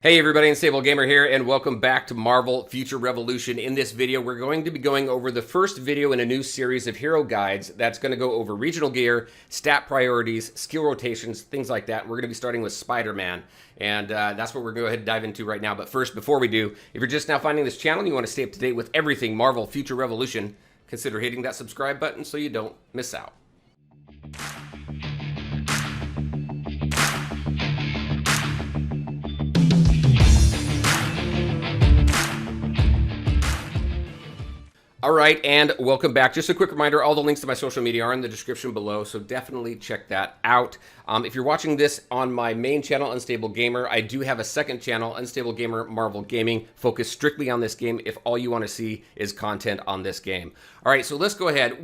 Hey everybody, Unstable Gamer here, and welcome back to Marvel Future Revolution. In this video, we're going to be going over the first video in a new series of hero guides that's going to go over regional gear, stat priorities, skill rotations, things like that. We're going to be starting with Spider-Man, and that's what we're going to go ahead and dive into right now. But first, before we do, if you're just now finding this channel and you want to stay up to date with everything Marvel Future Revolution, consider hitting that subscribe button so you don't miss out. All right, and welcome back. Just a quick reminder, all the links to my social media are in the description below, so definitely check that out. If you're watching this on my main channel, Unstable Gamer, I do have a second channel, Unstable Gamer Marvel Gaming, focused strictly on this game if all you want to see is content on this game. All right, so let's go ahead.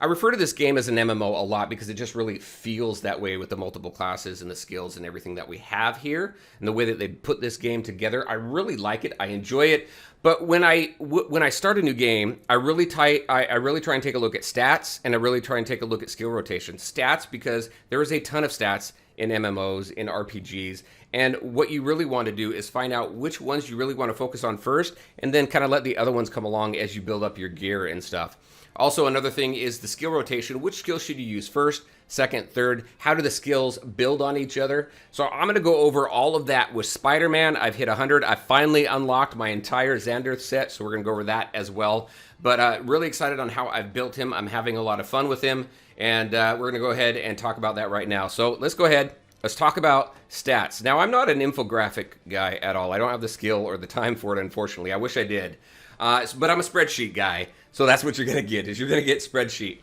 I refer to this game as an MMO a lot because it just really feels that way with the multiple classes and the skills and everything that we have here and the way that they put this game together. I really like it. I enjoy it. But when I start a new game, I really try and take a look at stats, and I really try and take a look at skill rotation. Stats, because there is a ton of stats in MMOs, in RPGs, and what you really want to do is find out which ones you really want to focus on first, and then kind of let the other ones come along as you build up your gear and stuff. Also, another thing is the skill rotation. Which skills should you use first, second, third? How do the skills build on each other? So I'm going to go over all of that with Spider-Man. I've hit 100. I finally unlocked my entire Xanderth set, so we're going to go over that as well. But really excited on how I've built him. I'm having a lot of fun with him, and we're going to go ahead and talk about that right now. So let's go ahead. Let's talk about stats. Now, I'm not an infographic guy at all. I don't have the skill or the time for it, unfortunately. I wish I did. But I'm a spreadsheet guy, so that's what you're going to get, is you're going to get spreadsheet.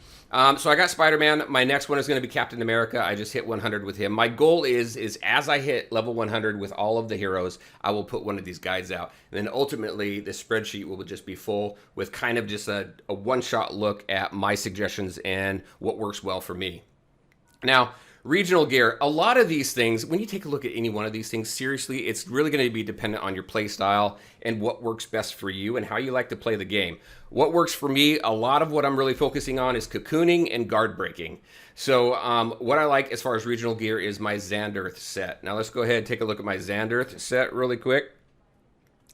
So I got Spider-Man. My next one is going to be Captain America. I just hit 100 with him. My goal is as I hit level 100 with all of the heroes, I will put one of these guides out. And then ultimately, the spreadsheet will just be full with kind of just a one-shot look at my suggestions and what works well for me. Now, regional gear, a lot of these things, when you take a look at any one of these things, seriously, it's really going to be dependent on your play style and what works best for you and how you like to play the game. What works for me, a lot of what I'm really focusing on is cocooning and guard breaking. So what I like as far as regional gear is my Xanderth set. Now let's go ahead and take a look at my Xanderth set really quick.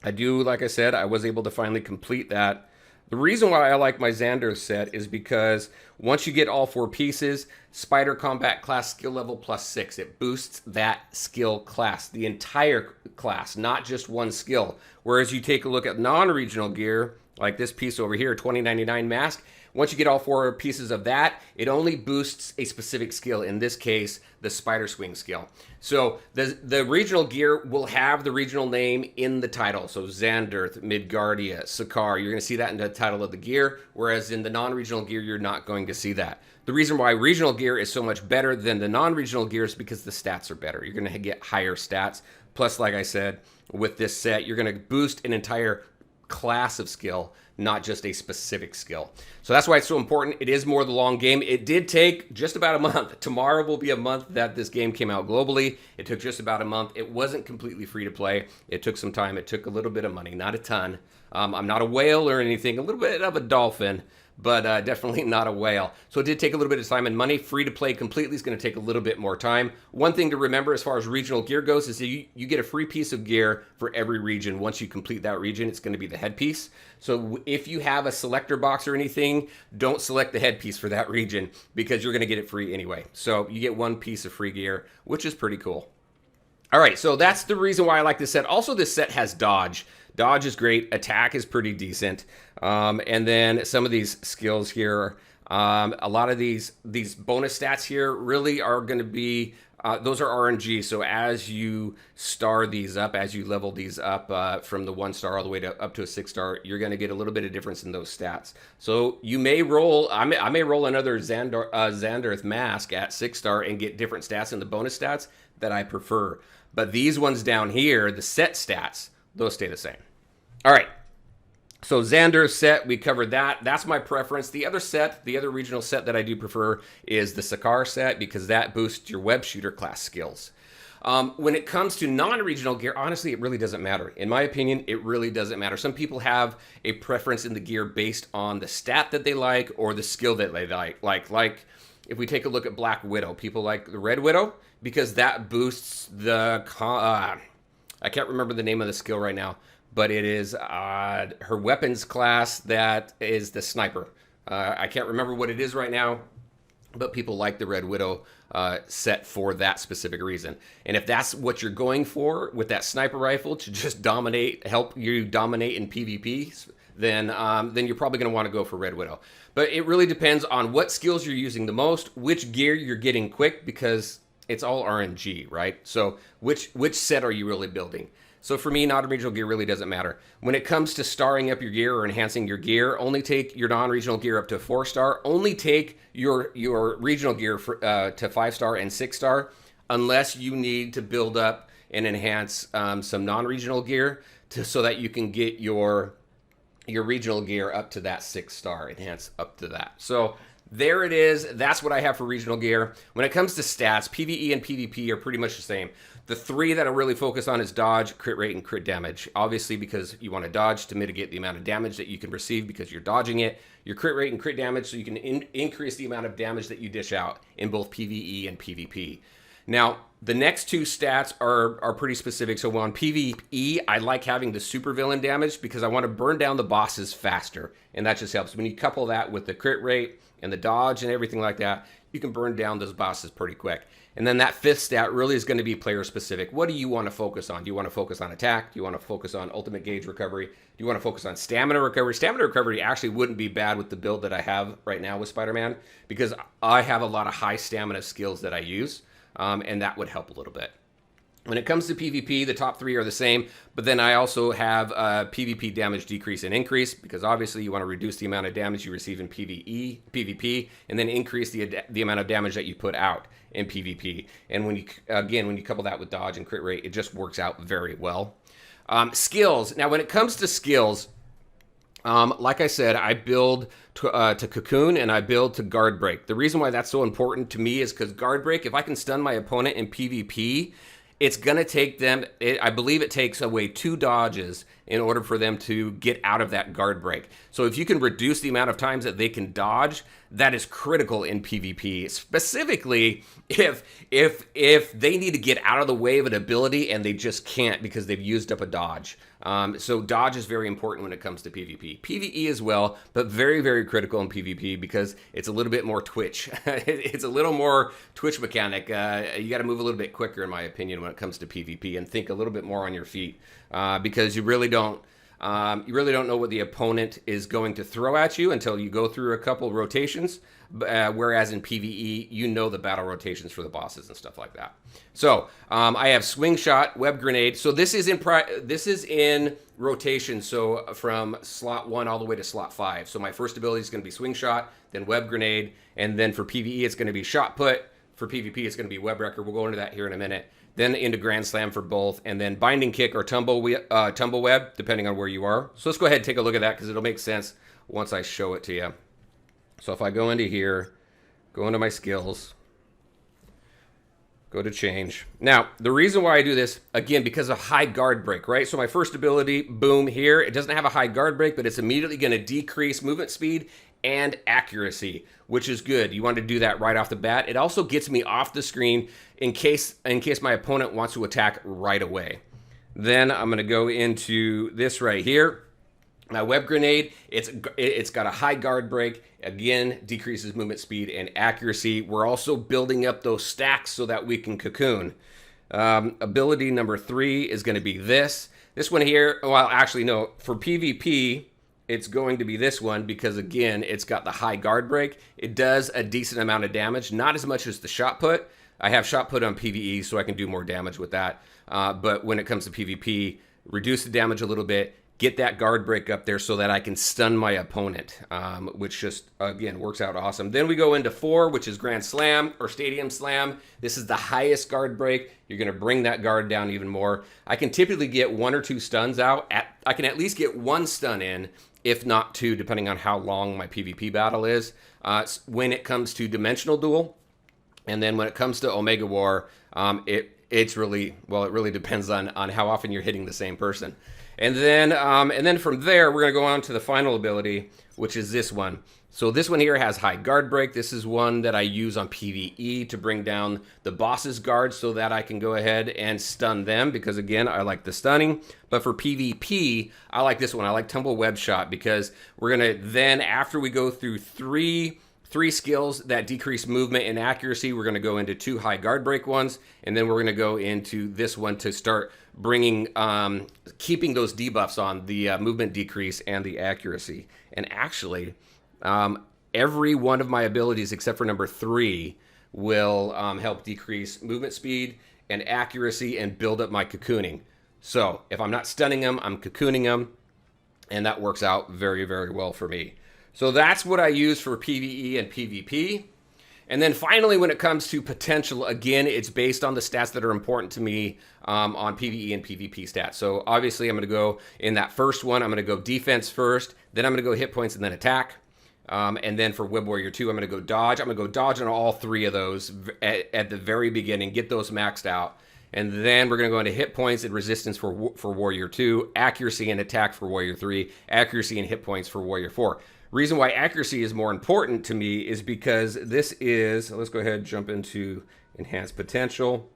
Like I said, I was able to finally complete that. The reason why I like my Xanderth set is because once you get all 4 pieces, Spider Combat Class skill level +6. It boosts that skill class, the entire class, not just one skill. Whereas you take a look at non-regional gear, like this piece over here, 2099 mask, once you get all 4 pieces of that, it only boosts a specific skill, in this case, the Spider Swing skill. So the regional gear will have the regional name in the title. So Xanderth, Midgardia, Sakaar, you're going to see that in the title of the gear, whereas in the non-regional gear, you're not going to see that. The reason why regional gear is so much better than the non-regional gear is because the stats are better. You're going to get higher stats. Plus, like I said, with this set, you're going to boost an entire class of skill, not just a specific skill. So that's why it's so important. It is more the long game. It did take just about a month. Tomorrow will be a month that this game came out globally. It took just about a month. It wasn't completely free to play. It took some time. It took a little bit of money, not a ton. I'm not a whale or anything, a little bit of a dolphin, but definitely not a whale. So it did take a little bit of time and money. Free to play completely is going to take a little bit more time. One thing to remember as far as regional gear goes is that you get a free piece of gear for every region. Once you complete that region, it's going to be the headpiece. So if you have a selector box or anything, don't select the headpiece for that region because you're going to get it free anyway. So you get 1 piece of free gear, which is pretty cool. All right, so that's the reason why I like this set. Also, this set has dodge. Dodge is great. Attack is pretty decent. And then some of these skills here, a lot of these bonus stats here really are going to be, those are RNG. So as you star these up, as you level these up from the 1 star all the way up to a 6 star, you're going to get a little bit of difference in those stats. So you may roll, I may roll another Xanderth mask at 6 star and get different stats in the bonus stats that I prefer. But these ones down here, the set stats, those stay the same. All right. So Xanderth set, we covered that. That's my preference. The other regional set that I do prefer is the Sakaar set because that boosts your web shooter class skills. When it comes to non-regional gear, honestly, it really doesn't matter. In my opinion, it really doesn't matter. Some people have a preference in the gear based on the stat that they like or the skill that they like. Like if we take a look at Black Widow, people like the Red Widow because that boosts the I can't remember the name of the skill right now, but it is her weapons class that is the sniper. I can't remember what it is right now, but people like the Red Widow set for that specific reason. And if that's what you're going for with that sniper rifle to just dominate, help you dominate in PvP, then you're probably going to want to go for Red Widow. But it really depends on what skills you're using the most, which gear you're getting quick, because it's all RNG, right? So which set are you really building? So for me, non-regional gear really doesn't matter. When it comes to starring up your gear or enhancing your gear, only take your non-regional gear up to 4-star. Only take your regional gear to 5-star and 6-star, unless you need to build up and enhance some non-regional gear so that you can get your regional gear up to that 6-star, enhance up to that. So there it is. That's what I have for regional gear. When it comes to stats, PvE and PvP are pretty much the same. The three that I really focus on is dodge, crit rate, and crit damage. Obviously, because you want to dodge to mitigate the amount of damage that you can receive because you're dodging it. Your crit rate and crit damage so you can increase the amount of damage that you dish out in both PvE and PvP. Now, the next two stats are pretty specific. So on PvE, I like having the supervillain damage because I want to burn down the bosses faster. And that just helps. When you couple that with the crit rate and the dodge and everything like that, you can burn down those bosses pretty quick. And then that fifth stat really is going to be player specific. What do you want to focus on? Do you want to focus on attack? Do you want to focus on ultimate gauge recovery? Do you want to focus on stamina recovery? Stamina recovery actually wouldn't be bad with the build that I have right now with Spider-Man, because I have a lot of high stamina skills that I use, and that would help a little bit. When it comes to PvP, the top three are the same, but then I also have PvP damage decrease and increase, because obviously you want to reduce the amount of damage you receive in PvP, and then increase the amount of damage that you put out in PvP. And when you couple that with dodge and crit rate, it just works out very well. Skills. Now, when it comes to skills, like I said, I build to Cocoon and I build to Guard Break. The reason why that's so important to me is because Guard Break, if I can stun my opponent in PvP, it's going to take them, I believe it takes away 2 dodges in order for them to get out of that guard break. So if you can reduce the amount of times that they can dodge, that is critical in PvP. Specifically, if they need to get out of the way of an ability and they just can't because they've used up a dodge. So dodge is very important when it comes to PvP. PvE as well, but very, very critical in PvP because it's a little bit more twitch. It's a little more twitch mechanic. You got to move a little bit quicker, in my opinion, when it comes to PvP, and think a little bit more on your feet because you really don't know what the opponent is going to throw at you until you go through a couple rotations. Whereas in PvE, you know the battle rotations for the bosses and stuff like that. So I have swing shot, web grenade. So this is in rotation. So from slot 1 all the way to slot 5. So my first ability is going to be swing shot, then web grenade, and then for PvE it's going to be shot put. For PvP it's going to be web wrecker. We'll go into that here in a minute. Then into Grand Slam for both, and then Binding Kick or Tumble Web, depending on where you are. So let's go ahead and take a look at that because it'll make sense once I show it to you. So if I go into here, go into my skills, go to change. Now, the reason why I do this, again, because of high guard break, right? So my first ability, boom, here, it doesn't have a high guard break, but it's immediately going to decrease movement speed and accuracy, which is good. You want to do that right off the bat. It also gets me off the screen in case my opponent wants to attack right away. Then I'm going to go into this right here. My web grenade, it's got a high guard break. Again, decreases movement speed and accuracy. We're also building up those stacks so that we can cocoon. Ability number 3 is going to be this. This one here, well, actually, no. For PvP, it's going to be this one because, again, it's got the high guard break. It does a decent amount of damage, not as much as the shot put. I have shot put on PvE, so I can do more damage with that. But when it comes to PvP, reduce the damage a little bit, get that guard break up there so that I can stun my opponent, which just, again, works out awesome. Then we go into 4, which is Grand Slam or Stadium Slam. This is the highest guard break. You're going to bring that guard down even more. I can typically get 1 or 2 stuns out. I can at least get 1 stun in, if not 2, depending on how long my PvP battle is. When it comes to Dimensional Duel, and then when it comes to Omega War, it's really, well, it really depends on how often you're hitting the same person. And then from there, we're going to go on to the final ability, which is this one. So this one here has high guard break. This is one that I use on PvE to bring down the boss's guards so that I can go ahead and stun them, because again, I like the stunning. But for PvP, I like this one. I like Tumble Web Shot, because we're going to then, after we go through three skills that decrease movement and accuracy, we're going to go into 2 high guard break ones, and then we're going to go into this one to start bringing, keeping those debuffs on the movement decrease and the accuracy. And actually, every one of my abilities except for number 3 will help decrease movement speed and accuracy and build up my cocooning. So if I'm not stunning them, I'm cocooning them, and that works out very, very well for me. So that's what I use for PvE and PvP. And then finally, when it comes to potential, again, it's based on the stats that are important to me on PvE and PvP stats. So obviously, I'm going to go in that first one, I'm going to go defense first, then I'm going to go hit points and then attack. And then for Web Warrior 2, I'm going to go dodge. I'm going to go dodge on all 3 of those at the very beginning, get those maxed out. And then we're going to go into hit points and resistance for Warrior 2, accuracy and attack for Warrior 3, accuracy and hit points for Warrior 4. Reason why accuracy is more important to me is because this is, let's go ahead and jump into enhanced potential.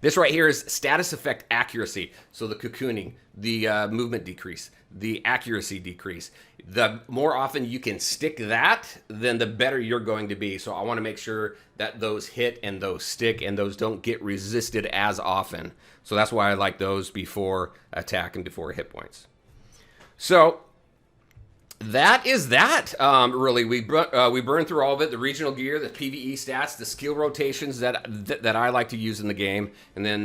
This right here is status effect accuracy. So the cocooning, the movement decrease, the accuracy decrease. The more often you can stick that, then the better you're going to be. So I want to make sure that those hit and those stick and those don't get resisted as often. So that's why I like those before attack and before hit points. So that is that. Really, we burned through all of it: the regional gear, the PvE stats, the skill rotations that I like to use in the game, and then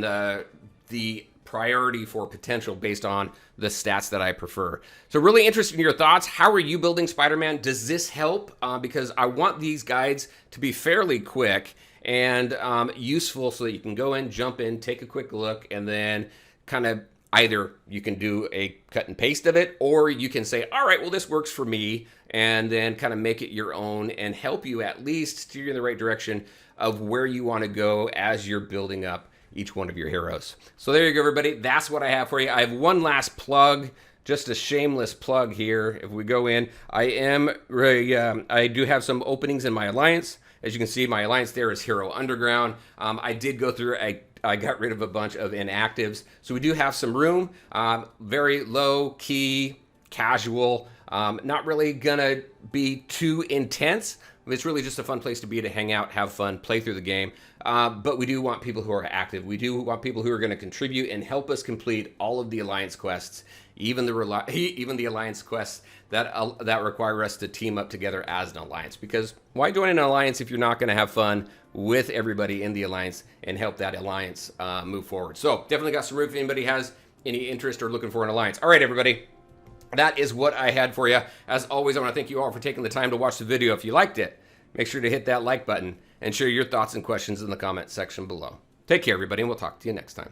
the priority for potential based on the stats that I prefer. So really interested in your thoughts. How are you building Spider-Man? Does this help? Because I want these guides to be fairly quick and useful, so that you can go in, jump in, take a quick look, and then kind of either you can do a cut and paste of it, or you can say, all right, well, this works for me, and then kind of make it your own and help you at least steer you in the right direction of where you want to go as you're building up each one of your heroes. So there you go, everybody. That's what I have for you. I have one last plug, just a shameless plug here. If we go in, I do have some openings in my alliance. As you can see, my alliance there is Hero Underground. I did go through I got rid of a bunch of inactives. So we do have some room, very low key, casual, not really gonna be too intense. It's really just a fun place to be, to hang out, have fun, play through the game. But we do want people who are active. We do want people who are gonna contribute and help us complete all of the alliance quests, even the alliance quests that require us to team up together as an alliance. Because why join an alliance if you're not gonna have fun with everybody in the alliance and help that alliance move forward? So definitely got some room if anybody has any interest or looking for an alliance. All right, everybody, that is what I had for you. As always, I want to thank you all for taking the time to watch the video. If you liked it, make sure to hit that like button and share your thoughts and questions in the comment section below. Take care, everybody, and we'll talk to you next time.